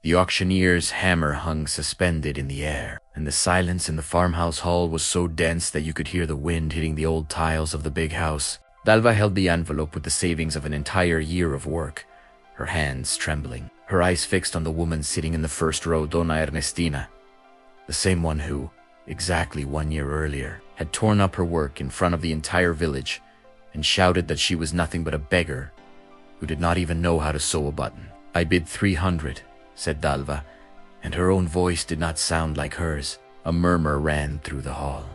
The auctioneer's hammer hung suspended in the air, and the silence in the farmhouse hall was so dense that you could hear the wind hitting the old tiles of the big house. Dalva held the envelope with the savings of an entire year of work, her hands trembling, her eyes fixed on the woman sitting in the first row, Donna Ernestina, the same one who, exactly 1 year earlier, had torn up her work in front of the entire village and shouted that she was nothing but a beggar who did not even know how to sew a button. "I bid 300, said Dalva, and her own voice did not sound like hers. A murmur ran through the hall.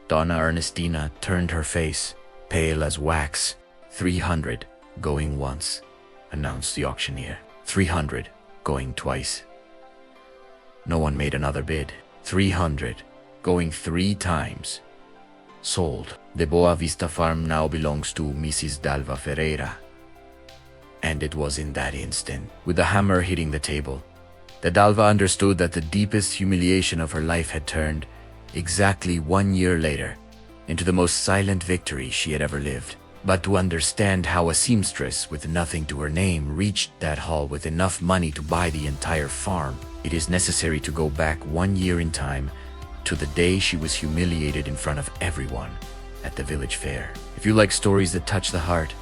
Donna Ernestina turned her face, pale as wax. 300, going once, announced the auctioneer. 300, going twice. No one made another bid. 300, going 3 times. Sold. The Boa Vista farm now belongs to Mrs. Dalva Ferreira. And it was in that instant, with the hammer hitting the table, that Dalva understood that the deepest humiliation of her life had turned, exactly 1 year later, into the most silent victory she had ever lived. But to understand how a seamstress with nothing to her name reached that hall with enough money to buy the entire farm, it is necessary to go back 1 year in time to the day she was humiliated in front of everyone at the village fair. If you like stories that touch the heart,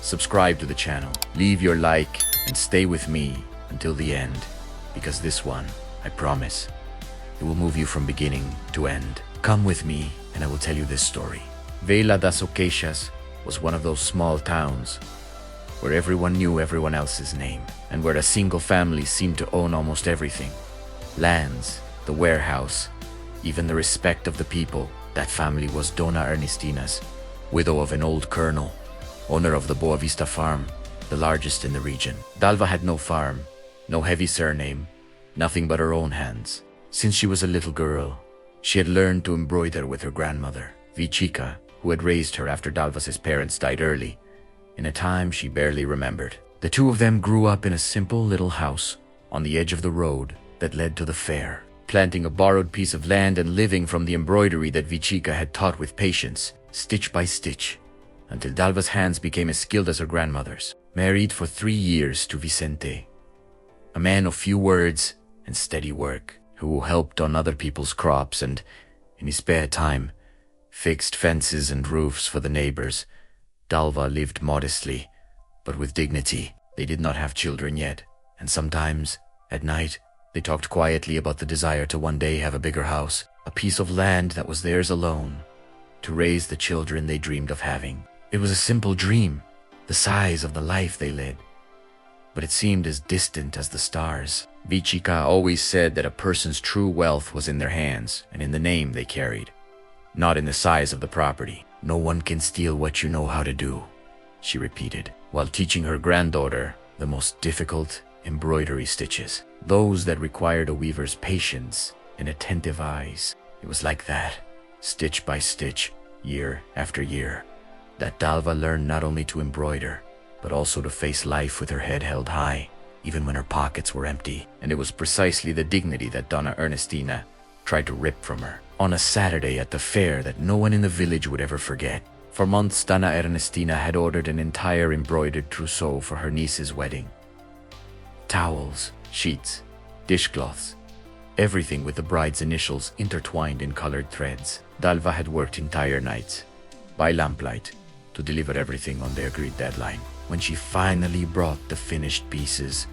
subscribe to the channel, leave your like, and stay with me until the end, because this one, I promise, it will move you from beginning to end. Come with me and I will tell you this story. Vila das Oqueixas was one of those small towns where everyone knew everyone else's name, and where a single family seemed to own almost everything. Lands, the warehouse, even the respect of the people. That family was Donna Ernestina's, widow of an old colonel, owner of the Boa Vista farm, the largest in the region. Dalva had no farm, no heavy surname, nothing but her own hands. Since she was a little girl, she had learned to embroider with her grandmother, Vichica, who had raised her after Dalva's parents died early, in a time she barely remembered. The two of them grew up in a simple little house on the edge of the road that led to the fair, planting a borrowed piece of land and living from the embroidery that Vichica had taught with patience, stitch by stitch, until Dalva's hands became as skilled as her grandmother's. Married for 3 years to Vicente, a man of few words and steady work, who helped on other people's crops and, in his spare time, fixed fences and roofs for the neighbors. Dalva lived modestly, but with dignity. They did not have children yet, and sometimes, at night, they talked quietly about the desire to one day have a bigger house, a piece of land that was theirs alone, to raise the children they dreamed of having. It was a simple dream, the size of the life they led, but it seemed as distant as the stars. Vichica always said that a person's true wealth was in their hands and in the name they carried, not in the size of the property. "No one can steal what you know how to do," she repeated, while teaching her granddaughter the most difficult embroidery stitches, those that required a weaver's patience and attentive eyes. It was like that, stitch by stitch, year after year, that Dalva learned not only to embroider, but also to face life with her head held high, even when her pockets were empty. And it was precisely the dignity that Donna Ernestina tried to rip from her. On a Saturday at the fair that no one in the village would ever forget, for months Donna Ernestina had ordered an entire embroidered trousseau for her niece's wedding. Towels, sheets, dishcloths, everything with the bride's initials intertwined in colored threads. Dalva had worked entire nights, by lamplight, to deliver everything on the agreed deadline. When she finally brought the finished pieces,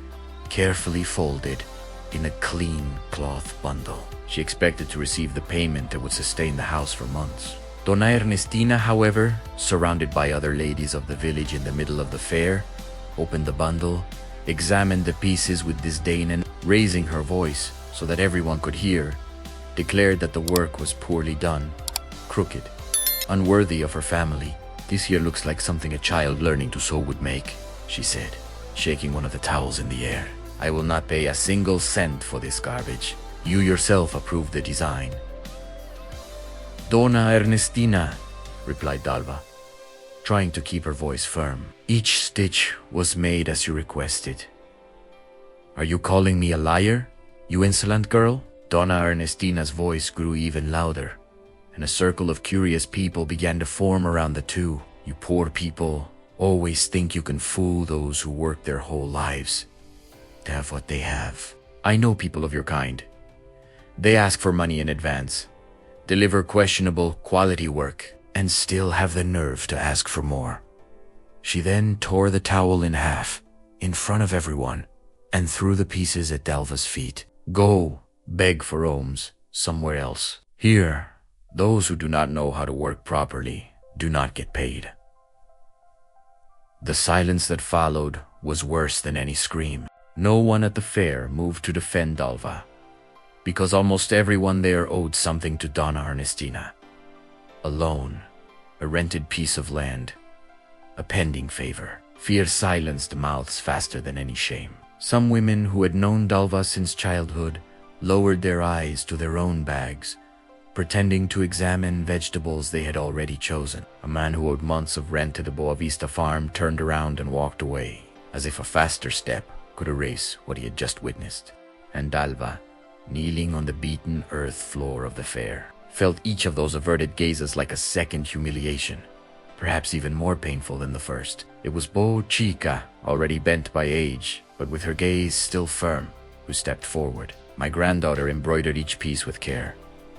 carefully folded in a clean cloth bundle, she expected to receive the payment that would sustain the house for months. Donna Ernestina, however, surrounded by other ladies of the village in the middle of the fair, opened the bundle, examined the pieces with disdain, and, raising her voice so that everyone could hear, declared that the work was poorly done, crooked, unworthy of her family. "This here looks like something a child learning to sew would make," she said, shaking one of the towels in the air. "I will not pay a single cent for this garbage. You yourself approved the design." "Donna Ernestina," replied Dalva, trying to keep her voice firm, "each stitch was made as you requested." "Are you calling me a liar, you insolent girl?" Donna Ernestina's voice grew even louder, and a circle of curious people began to form around the two. "You poor people always think you can fool those who work their whole lives to have what they have. I know people of your kind. They ask for money in advance, deliver questionable quality work, and still have the nerve to ask for more. She then tore the towel in half, in front of everyone, and threw the pieces at Dalva's feet. Go, beg for alms, somewhere else. Here, those who do not know how to work properly do not get paid. The silence that followed was worse than any scream. No one at the fair moved to defend Dalva, because almost everyone there owed something to Donna Ernestina. A loan, a rented piece of land, a pending favor. Fear silenced mouths faster than any shame. Some women who had known Dalva since childhood lowered their eyes to their own bags, pretending to examine vegetables they had already chosen. A man who owed months of rent to the Boavista farm turned around and walked away, as if a faster step could erase what he had just witnessed. And Dalva, kneeling on the beaten earth floor of the fair, felt each of those averted gazes like a second humiliation, perhaps even more painful than the first. It was Bo Chica, already bent by age, but with her gaze still firm, who stepped forward. My granddaughter embroidered each piece with care.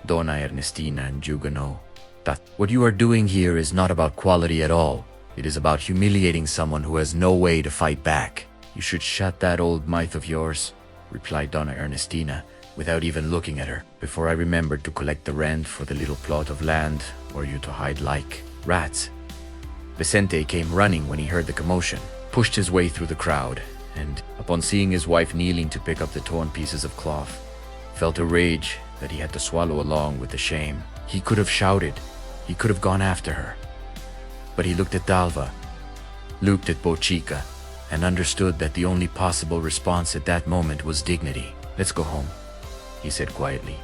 Donna Ernestina and Jugano. That what you are doing here is not about quality at all. It is about humiliating someone who has no way to fight back. You should shut that old mouth of yours, replied Donna Ernestina, without even looking at her, before I remembered to collect the rent for the little plot of land where you to hide like rats. Vicente came running when he heard the commotion, pushed his way through the crowd, and, upon seeing his wife kneeling to pick up the torn pieces of cloth, felt a rage that he had to swallow along with the shame. He could have shouted, he could have gone after her. But he looked at Dalva, looked at Bochica, and understood that the only possible response at that moment was dignity. Let's go home, he said quietly,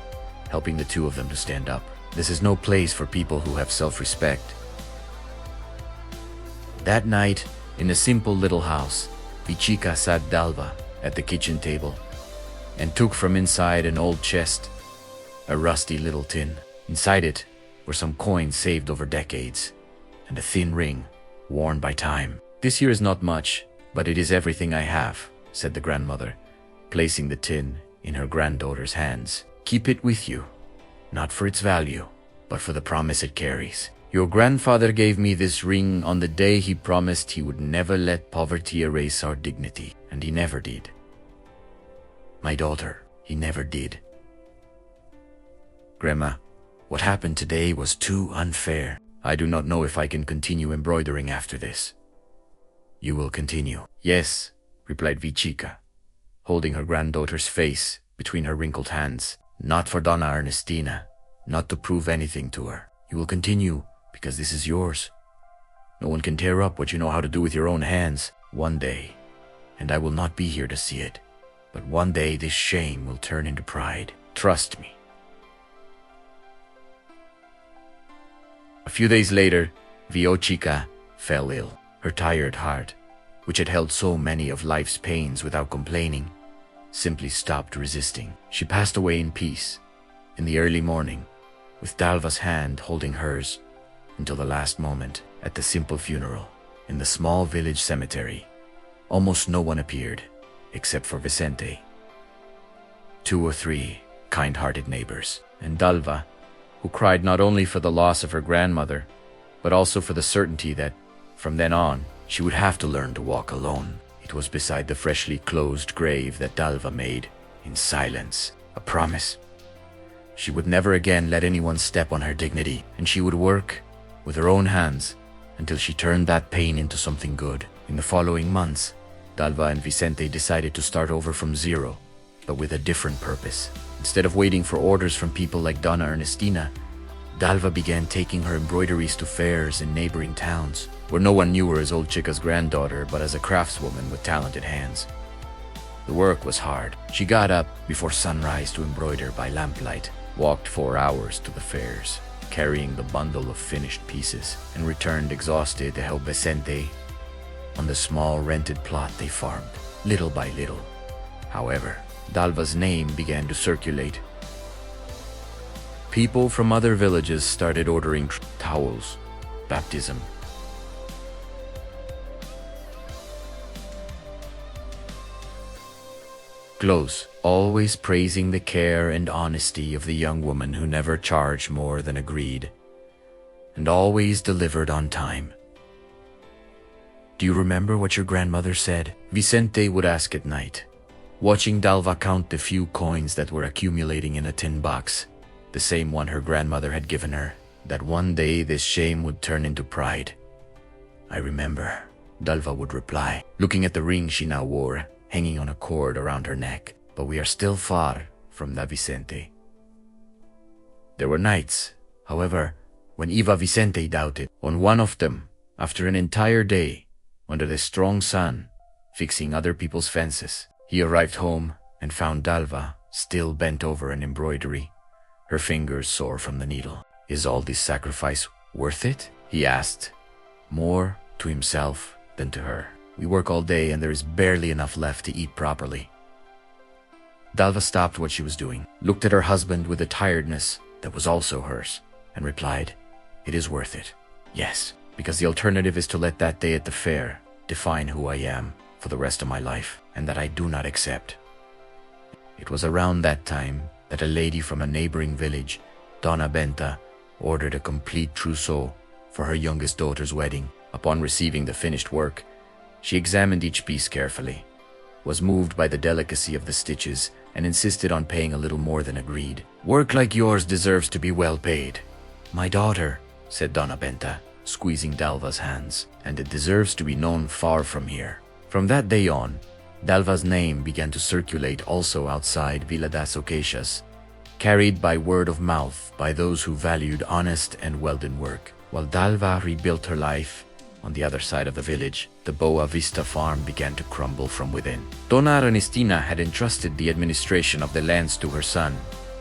helping the two of them to stand up. This is no place for people who have self-respect. That night, in a simple little house, Vichica sat Dalva at the kitchen table and took from inside an old chest a rusty little tin. Inside it were some coins saved over decades and a thin ring worn by time. This here is not much, but it is everything I have, said the grandmother, placing the tin in her granddaughter's hands. Keep it with you, not for its value, but for the promise it carries. Your grandfather gave me this ring on the day he promised he would never let poverty erase our dignity, and he never did. My daughter, he never did. Grandma, what happened today was too unfair. I do not know if I can continue embroidering after this. You will continue. Yes, replied Vichica, holding her granddaughter's face between her wrinkled hands. Not for Donna Ernestina, not to prove anything to her. You will continue because this is yours. No one can tear up what you know how to do with your own hands. One day, and I will not be here to see it, but one day this shame will turn into pride. Trust me. A few days later, Viochica fell ill. Her tired heart, which had held so many of life's pains without complaining, simply stopped resisting. She passed away in peace, in the early morning, with Dalva's hand holding hers until the last moment. At the simple funeral, in the small village cemetery, almost no one appeared, except for Vicente, 2 or 3 kind-hearted neighbors, and Dalva, who cried not only for the loss of her grandmother, but also for the certainty that, from then on, she would have to learn to walk alone. It was beside the freshly closed grave that Dalva made, in silence, a promise. She would never again let anyone step on her dignity, and she would work, with her own hands, until she turned that pain into something good. In the following months, Dalva and Vicente decided to start over from zero, but with a different purpose. Instead of waiting for orders from people like Donna Ernestina, Dalva began taking her embroideries to fairs in neighboring towns, where no one knew her as Old Chica's granddaughter, but as a craftswoman with talented hands. The work was hard. She got up before sunrise to embroider by lamplight, walked 4 hours to the fairs, carrying the bundle of finished pieces, and returned exhausted to help Vicente on the small rented plot they farmed, little by little. However, Dalva's name began to circulate. People from other villages started ordering towels, baptism, close, always praising the care and honesty of the young woman who never charged more than agreed, and always delivered on time. "Do you remember what your grandmother said?" Vicente would ask at night, watching Dalva count the few coins that were accumulating in a tin box, the same one her grandmother had given her, that one day this shame would turn into pride. "I remember," Dalva would reply, looking at the ring she now wore, hanging on a cord around her neck. "But we are still far from that Vicente." There were nights, however, when Eva Vicente doubted. On one of them, after an entire day, under the strong sun, fixing other people's fences, he arrived home and found Dalva still bent over an embroidery, her fingers sore from the needle. "Is all this sacrifice worth it?" he asked, more to himself than to her. "We work all day and there is barely enough left to eat properly." Dalva stopped what she was doing, looked at her husband with a tiredness that was also hers, and replied, "It is worth it. Yes, because the alternative is to let that day at the fair define who I am for the rest of my life, and that I do not accept." It was around that time that a lady from a neighboring village, Donna Benta, ordered a complete trousseau for her youngest daughter's wedding. Upon receiving the finished work, she examined each piece carefully, was moved by the delicacy of the stitches, and insisted on paying a little more than agreed. "Work like yours deserves to be well paid, my daughter," said Donna Benta, squeezing Dalva's hands, "and it deserves to be known far from here." From that day on, Dalva's name began to circulate also outside Villa das Ocasias, carried by word of mouth by those who valued honest and well-done work. While Dalva rebuilt her life on the other side of the village, the Boa Vista farm began to crumble from within. Donna Ernestina had entrusted the administration of the lands to her son,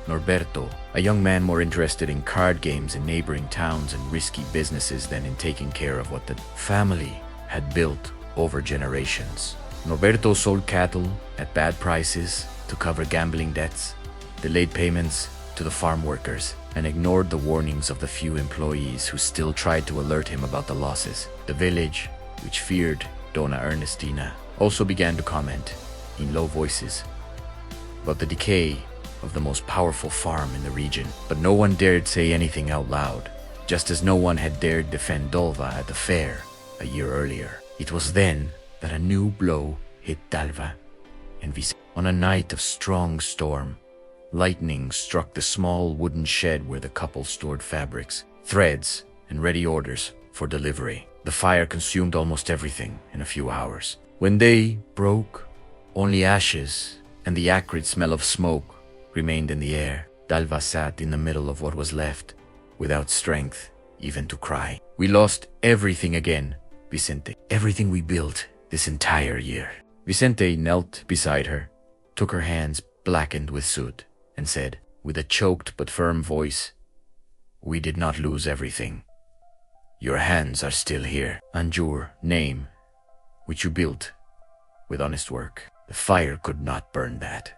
Norberto, a young man more interested in card games in neighboring towns and risky businesses than in taking care of what the family had built over generations. Norberto sold cattle at bad prices to cover gambling debts, delayed payments to the farm workers, and ignored the warnings of the few employees who still tried to alert him about the losses. The village, which feared Donna Ernestina, also began to comment, in low voices, about the decay of the most powerful farm in the region. But no one dared say anything out loud, just as no one had dared defend Dalva at the fair a year earlier. It was then that a new blow hit Dalva and Vicente. On a night of strong storm, lightning struck the small wooden shed where the couple stored fabrics, threads, and ready orders for delivery. The fire consumed almost everything in a few hours. When day broke, only ashes and the acrid smell of smoke remained in the air. Dalva sat in the middle of what was left, without strength even to cry. "We lost everything again, Vicente. Everything we built this entire year." Vicente knelt beside her, took her hands blackened with soot, and said, with a choked but firm voice, "We did not lose everything. Your hands are still here, and your name, which you built with honest work. The fire could not burn that."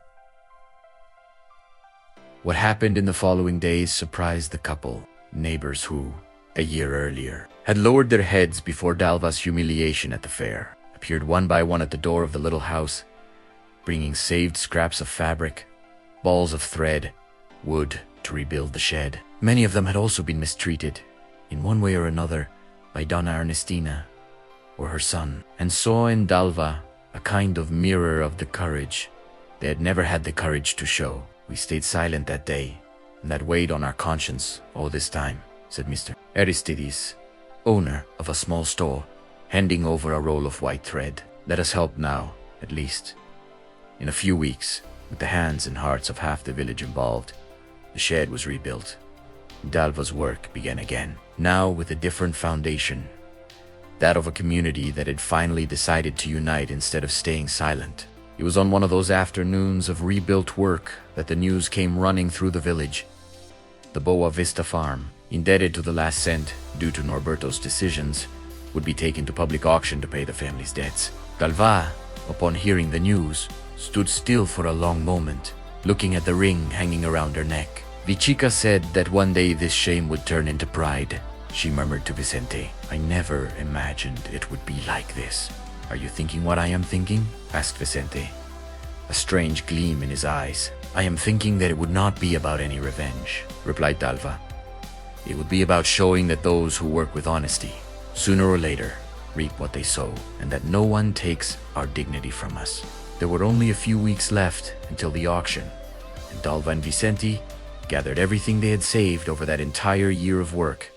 What happened in the following days surprised the couple. Neighbors who, a year earlier, had lowered their heads before Dalva's humiliation at the fair, appeared one by one at the door of the little house, bringing saved scraps of fabric, balls of thread, wood to rebuild the shed. Many of them had also been mistreated, in one way or another, by Donna Ernestina or her son, and saw in Dalva a kind of mirror of the courage they had never had the courage to show. "We stayed silent that day, and that weighed on our conscience all this time," said Mr. Aristides, owner of a small store, handing over a roll of white thread. "Let us help now, at least. In a few weeks, with the hands and hearts of half the village involved, the shed was rebuilt. Dalva's work began again, now with a different foundation, that of a community that had finally decided to unite instead of staying silent. It was on one of those afternoons of rebuilt work that the news came running through the village. The Boa Vista farm, indebted to the last cent due to Norberto's decisions, would be taken to public auction to pay the family's debts. Dalva, upon hearing the news, stood still for a long moment, looking at the ring hanging around her neck. "Vichica said that one day this shame would turn into pride," she murmured to Vicente. "I never imagined it would be like this." "Are you thinking what I am thinking?" asked Vicente, a strange gleam in his eyes. "I am thinking that it would not be about any revenge," replied Dalva. "It would be about showing that those who work with honesty, sooner or later, reap what they sow, and that no one takes our dignity from us." There were only a few weeks left until the auction, and Dalva and Vicente gathered everything they had saved over that entire year of work.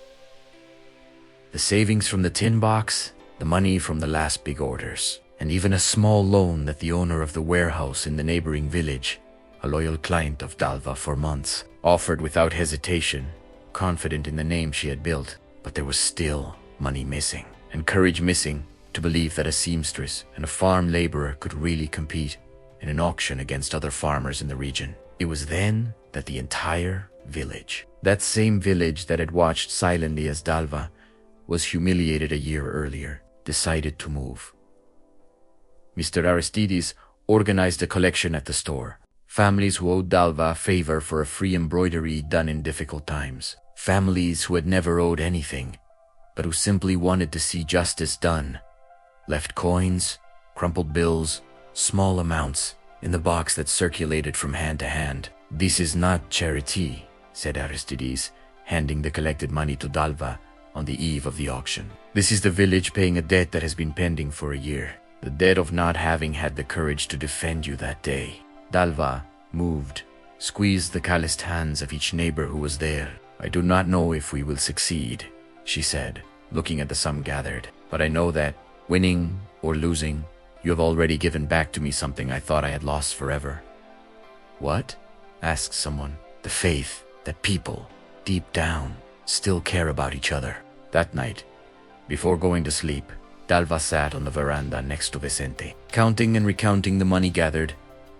The savings from the tin box, the money from the last big orders, and even a small loan that the owner of the warehouse in the neighboring village, a loyal client of Dalva for months, offered without hesitation, confident in the name she had built. But there was still money missing, and courage missing to believe that a seamstress and a farm laborer could really compete in an auction against other farmers in the region. It was then that the entire village, that same village that had watched silently as Dalva was humiliated a year earlier, decided to move. Mr. Aristides organized a collection at the store. Families who owed Dalva a favor for a free embroidery done in difficult times. Families who had never owed anything, but who simply wanted to see justice done, left coins, crumpled bills, small amounts in the box that circulated from hand to hand. "This is not charity," said Aristides, handing the collected money to Dalva on the eve of the auction. "This is the village paying a debt that has been pending for a year. The debt of not having had the courage to defend you that day." Dalva, moved, squeezed the calloused hands of each neighbor who was there. "I do not know if we will succeed," she said, looking at the sum gathered. "But I know that, winning or losing, you have already given back to me something I thought I had lost forever." "What?" asked someone. "The faith that people, deep down, still care about each other." That night, before going to sleep, Dalva sat on the veranda next to Vicente, counting and recounting the money gathered,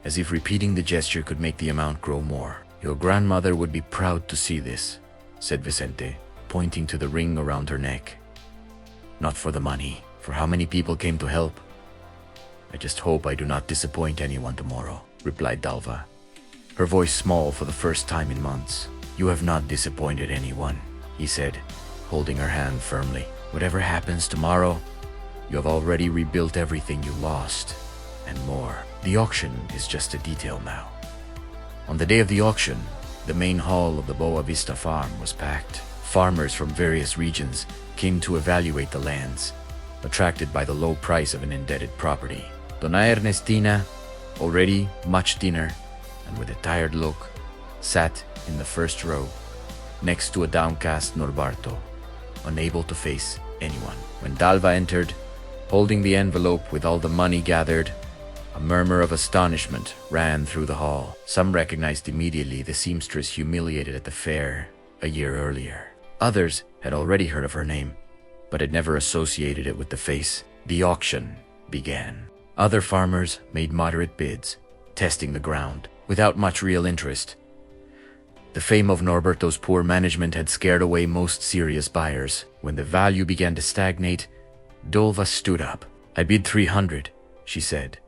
as if repeating the gesture could make the amount grow more. "Your grandmother would be proud to see this," said Vicente, pointing to the ring around her neck. "Not for the money, for how many people came to help." "I just hope I do not disappoint anyone tomorrow," replied Dalva, her voice small for the first time in months. "You have not disappointed anyone," he said, holding her hand firmly. "Whatever happens tomorrow, you have already rebuilt everything you lost, and more. The auction is just a detail now." On the day of the auction, the main hall of the Boa Vista farm was packed. Farmers from various regions came to evaluate the lands, attracted by the low price of an indebted property. Donna Ernestina, already much thinner and with a tired look, sat in the first row, next to a downcast Norberto, unable to face anyone. When Dalva entered, holding the envelope with all the money gathered, a murmur of astonishment ran through the hall. Some recognized immediately the seamstress humiliated at the fair a year earlier. Others had already heard of her name, but had never associated it with the face. The auction began. Other farmers made moderate bids, testing the ground, without much real interest. The fame of Norberto's poor management had scared away most serious buyers. When the value began to stagnate, Dalva stood up. "I bid 300, she said,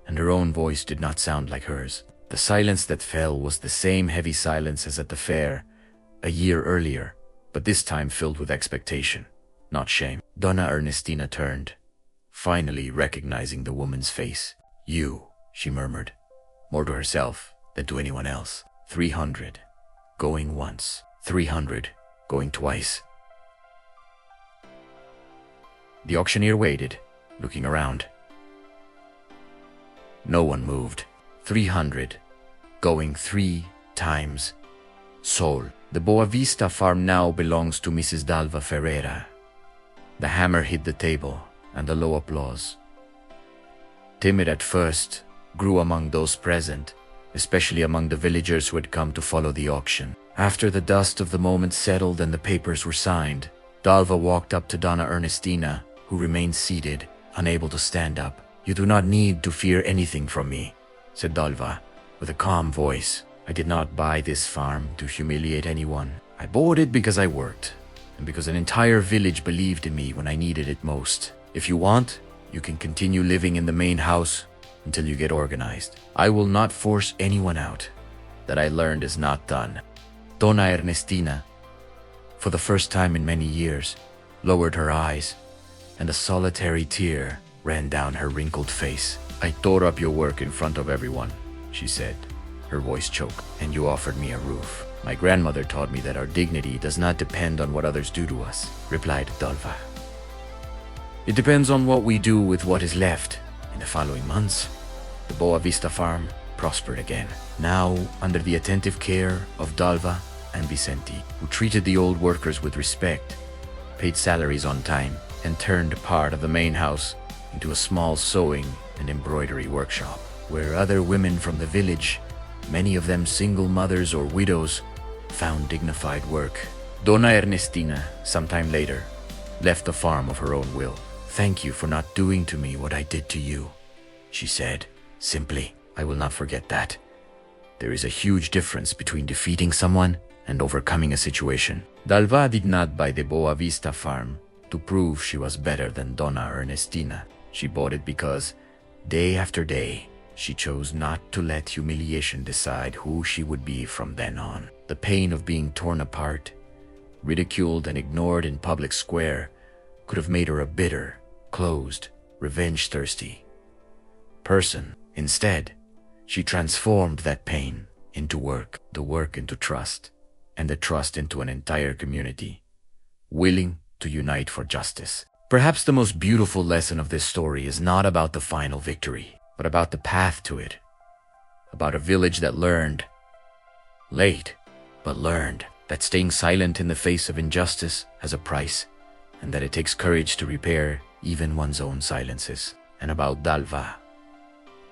and her own voice did not sound like hers. The silence that fell was the same heavy silence as at the fair, a year earlier, but this time filled with expectation, not shame. Donna Ernestina turned, finally recognizing the woman's face. "You," she murmured, more to herself than to anyone else. 300. Going once. 300. Going twice. The auctioneer waited, looking around. No one moved. 300. Going 3 times. Sold. The Boa Vista farm now belongs to Mrs. Dalva Ferreira. The hammer hit the table, and a low applause. Timid at first, grew among those present, especially among the villagers who had come to follow the auction. After the dust of the moment settled and the papers were signed, Dalva walked up to Donna Ernestina, who remained seated, unable to stand up. "You do not need to fear anything from me," said Dalva, with a calm voice. "I did not buy this farm to humiliate anyone. I bought it because I worked, and because an entire village believed in me when I needed it most. If you want, you can continue living in the main house until you get organized. I will not force anyone out. That I learned is not done." Donna Ernestina, for the first time in many years, lowered her eyes, and a solitary tear ran down her wrinkled face. "I tore up your work in front of everyone. she said, her voice choked. "And you offered me a roof. My grandmother taught me that our dignity does not depend on what others do to us," replied Dalva. "It depends on what we do with what is left." In the following months, the Boa Vista farm prospered again, now under the attentive care of Dalva and Vicente, who treated the old workers with respect, paid salaries on time, and turned part of the main house into a small sewing and embroidery workshop, where other women from the village, many of them single mothers or widows, found dignified work. Donna Ernestina, sometime later, left the farm of her own will. "Thank you for not doing to me what I did to you," she said, simply. "I will not forget that. There is a huge difference between defeating someone and overcoming a situation." Dalva did not buy the Boa Vista farm to prove she was better than Donna Ernestina. She bought it because, day after day, she chose not to let humiliation decide who she would be from then on. The pain of being torn apart, ridiculed and ignored in public square could have made her a bitter, closed, revenge-thirsty person. Instead, she transformed that pain into work, the work into trust, and the trust into an entire community, willing to unite for justice. Perhaps the most beautiful lesson of this story is not about the final victory, but about the path to it. About a village that learned, late, but learned, that staying silent in the face of injustice has a price, and that it takes courage to repair even one's own silences. And about Dalva,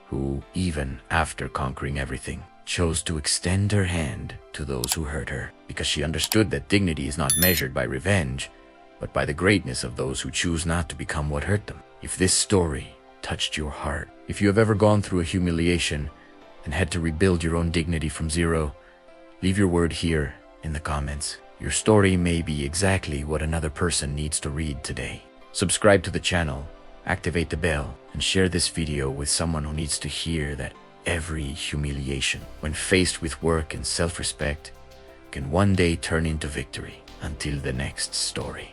who, even after conquering everything, chose to extend her hand to those who hurt her, because she understood that dignity is not measured by revenge, but by the greatness of those who choose not to become what hurt them. If this story touched your heart, if you have ever gone through a humiliation and had to rebuild your own dignity from zero, leave your word here in the comments. Your story may be exactly what another person needs to read today. Subscribe to the channel, activate the bell, and share this video with someone who needs to hear that every humiliation, when faced with work and self-respect, can one day turn into victory. Until the next story.